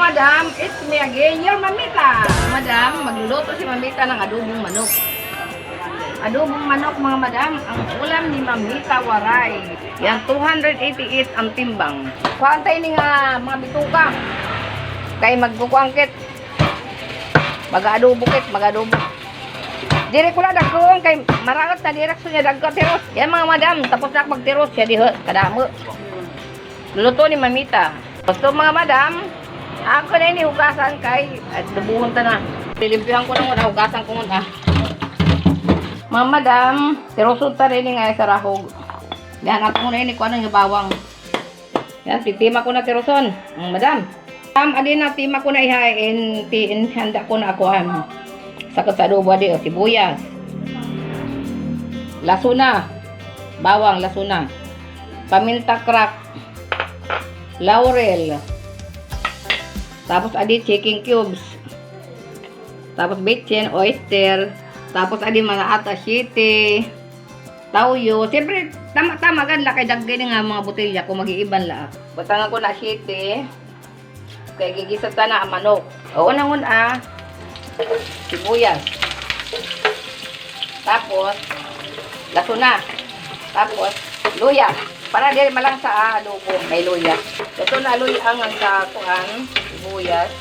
madam, it's me again, your mamita. Madam, magluluto si mamita ng adobong manok. Adobong manok mga madam, ang ulam ni mamita waray. Yan, 288 ang timbang. Kuhantay ni nga mga bituka. Kay magkukuangkit. Mag-adobo kit, mag-adobo. Dire ko lang dagkong kay maraot na direksyon niya dagko tiros. Yan mga madam, tapos na magtiros siya diho, kadamo. Luluto ni mamita. Gusto mga madam, ako na ini hugasan kay at dubuhon ta na. Lilimpihan ko na muna, hugasan ko muna. Mga madam, tirosod ta rin nga sa rahog. Yan, ako muna ini kung ano yung bawang. Yan, titima ko na tiroson. Mga madam. Adin na tima ko na ihain, handa ko na ako sa kasadubo di o sibuyas. Lasuna. Bawang, lasuna. Paminta crack. Laurel. Tapos adi chicken cubes. Tapos bitchin, oyster. Tapos adi mga atashite. Tauyo. Siyempre, tama-tama gan la kay daggay nga mga botelya kung mag-iiban la. Butangan ko na shite. Kay gigisat ta na ang manok. O unang-una, sibuyas. Tapos, lasuna. Tapos, luya. Para di malang sa adobo, may luya. Ito na luya ang kuan, sibuyas.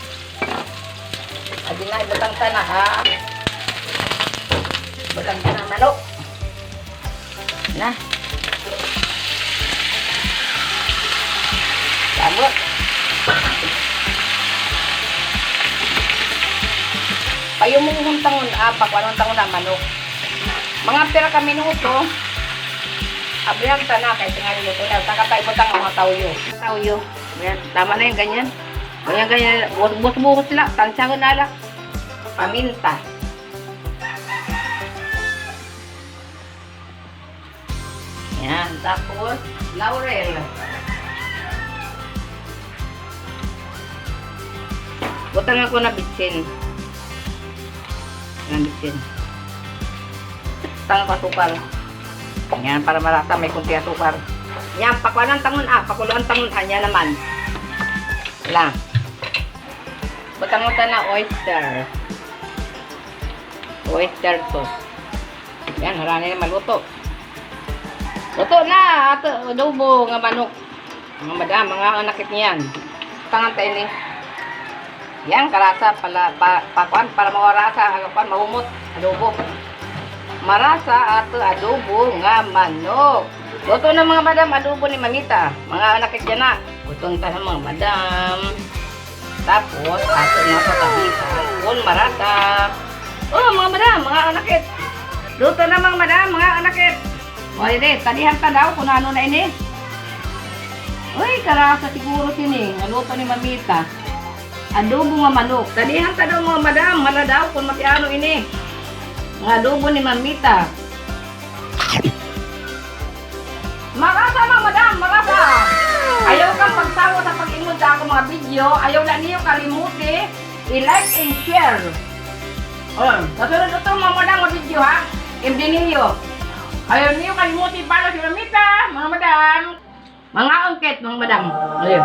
Adi na, ibutang ta na Ibutang ta na manok. Na. Sabot. Payumong tangon pakwanong tangon na manok. Mga pira ka minuto, abrihan ta na kay tingali luto na. Saka tayo butang mga tauyo. Tauyo. Ayan, tama na yung ganyan. Ganyan. Buhos-buhos sila. Tansyagon na lang. Paminta. Yan. Tapos, laurel. Butang ako na bitsin. Yan, bitsin. Butang ako asukal. Yan, para malasa may kunti asukal. Yan, pakwalan tangon pakuluan tangon yan naman. Wala. Butang mo na oyster. Oyster sauce. Yan, harani na maluto. Luto na, adobo nga manok. Mga madam, mga anakit niyan. Tangan tayo ni. Yan, karasa para mawarasa, mahumot, adobo. Marasa at adobo nga manok. Luto na mga madam, adobo ni mamita. Mga anakit dyan na. Lutong ta na mga madam. Tapos, ato na sa kabitan. Kung marasa. Oh, mga madam, mga anakit. Luto na mga madam, mga anakit. O, hindi, talihan pa daw kung ano na ini. Uy, karasa siguro sini. Luto ni mamita. Adobo nga manok. Talihan pa daw mga madam, mala daw kung matiano ini. Ang adobo ni mamita. Marasa mga madam, marasa. Ayaw kang pagsawa sa pag-ingod sa ako mga video. Ayaw na niyo kalimuti. I-like and share. Nasunod ito mga madam mga video ha. Imdi niyo. Ayaw niyo kalimuti para si mamita. Mga madam. Mga ungkit mga madam. Ayaw.